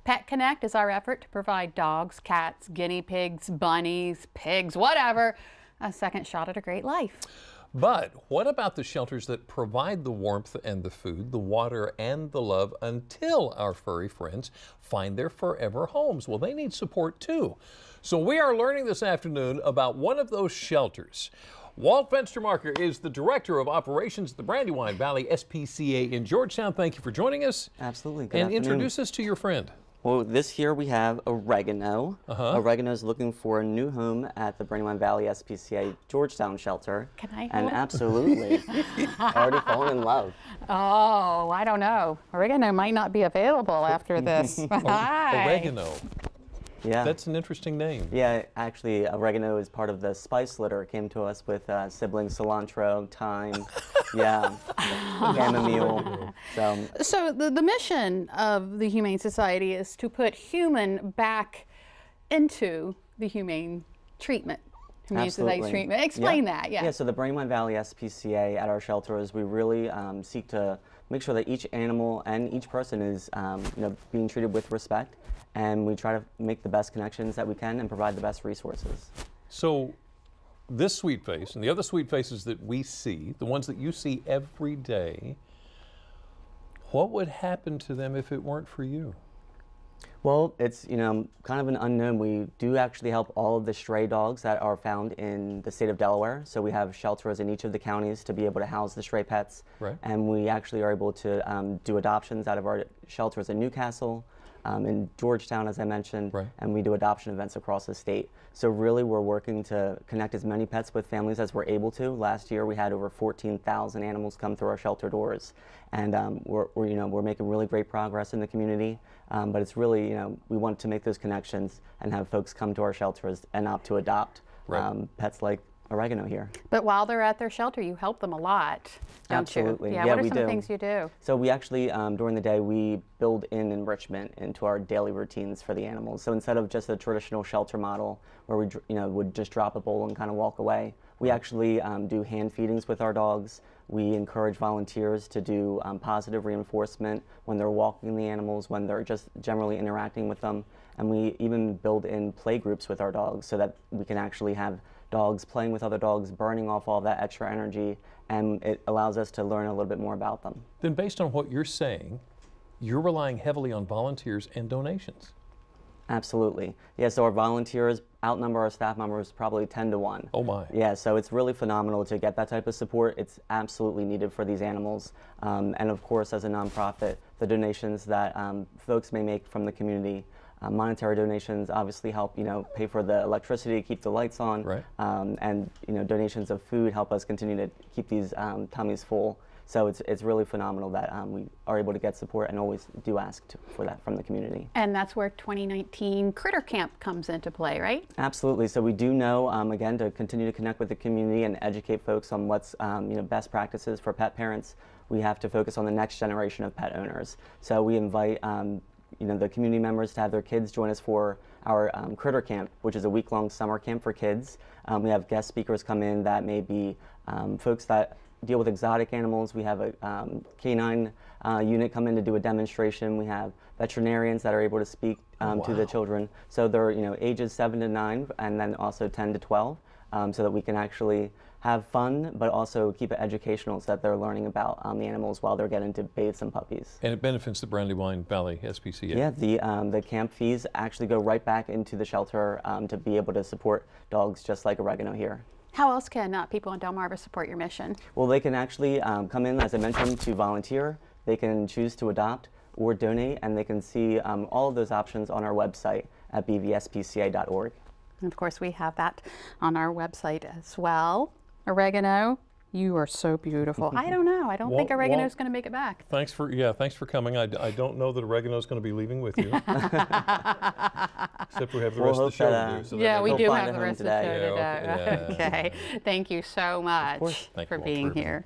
Pet Connect is our effort to provide dogs, cats, guinea pigs, bunnies, pigs, whatever, a second shot at a great life. But what about the shelters that provide the warmth and the food, the water and the love until our furry friends find their forever homes? Well, they need support too. So we are learning this afternoon about one of those shelters. Walt Fenstermacher is the Director of Operations at the Brandywine Valley SPCA in Georgetown. Thank you for joining us. Absolutely. Good and afternoon. Introduce us to your friend. Well, this year we have Oregano. Oregano is looking for a new home at the Brandywine Valley SPCA Georgetown shelter. Can I And help? absolutely. Already fallen in love. Oh, I don't know. Oregano might not be available after this. Hi. Oregano. Yeah. That's an interesting name. Yeah, actually, oregano is part of the spice litter. It came to us with siblings cilantro, thyme, yeah, chamomile. So the mission of the Humane Society is to put human back into the humane treatment. Humane Society treatment. Explain that, yeah. Yeah, so the Brandywine Valley SPCA at our shelters, we really seek to make sure that each animal and each person is being treated with respect, and we try to make the best connections that we can and provide the best resources. So this sweet face and the other sweet faces that we see, the ones that you see every day, what would happen to them if it weren't for you? Well, it's kind of an unknown. We do actually help all of the stray dogs that are found in the state of Delaware. So we have shelters in each of the counties to be able to house the stray pets. Right. And we actually are able to do adoptions out of our shelters in Newcastle, in Georgetown, as I mentioned, right. And we do adoption events across the state. So really we're working to connect as many pets with families as we're able to. Last year we had over 14,000 animals come through our shelter doors. And we're making really great progress in the community. But it's really, we want to make those connections and have folks come to our shelters and opt to adopt pets like Oregano here. But while they're at their shelter, you help them a lot, don't Absolutely. you? Yeah, what are we some do. things you do? So we actually, during the day, we build in enrichment into our daily routines for the animals. So instead of just a traditional shelter model where we would just drop a bowl and kind of walk away, we actually do hand feedings with our dogs. We encourage volunteers to do positive reinforcement when they're walking the animals, when they're just generally interacting with them. And we even build in play groups with our dogs so that we can actually have dogs playing with other dogs, burning off all that extra energy, and it allows us to learn a little bit more about them. Then based on what you're saying, you're relying heavily on volunteers and donations. Absolutely. Yeah, so our volunteers outnumber our staff members probably 10 to 1. Oh my. Yeah, so it's really phenomenal to get that type of support. It's absolutely needed for these animals. And of course, as a nonprofit, the donations that folks may make from the community, monetary donations obviously help, pay for the electricity to keep the lights on. Right. And, donations of food help us continue to keep these tummies full. So it's really phenomenal that we are able to get support and always do ask for that from the community. And that's where 2019 Critter Camp comes into play, right? Absolutely. So we do know, again, to continue to connect with the community and educate folks on what's best practices for pet parents, we have to focus on the next generation of pet owners. So we invite the community members to have their kids join us for our Critter Camp, which is a week-long summer camp for kids. We have guest speakers come in that may be folks that deal with exotic animals. We have a canine unit come in to do a demonstration. We have veterinarians that are able to speak to the children. So they're ages 7 to 9 and then also 10 to 12 so that we can actually have fun but also keep it educational so that they're learning about the animals while they're getting to bathe some puppies. And it benefits the Brandywine Valley SPCA. Yeah, the camp fees actually go right back into the shelter to be able to support dogs just like Oregano here. How else can people in Delmarva support your mission? Well, they can actually come in, as I mentioned, to volunteer. They can choose to adopt or donate, and they can see all of those options on our website at bvspca.org. And of course, we have that on our website as well. Oregano, you are so beautiful. I don't know. I don't think Oregano's going to make it back. Thanks for coming. I don't know that Oregano's going to be leaving with you. Except we have the rest of the show to do. So yeah, we do have the rest of the show today. to do. Okay. Thank you so much for being here.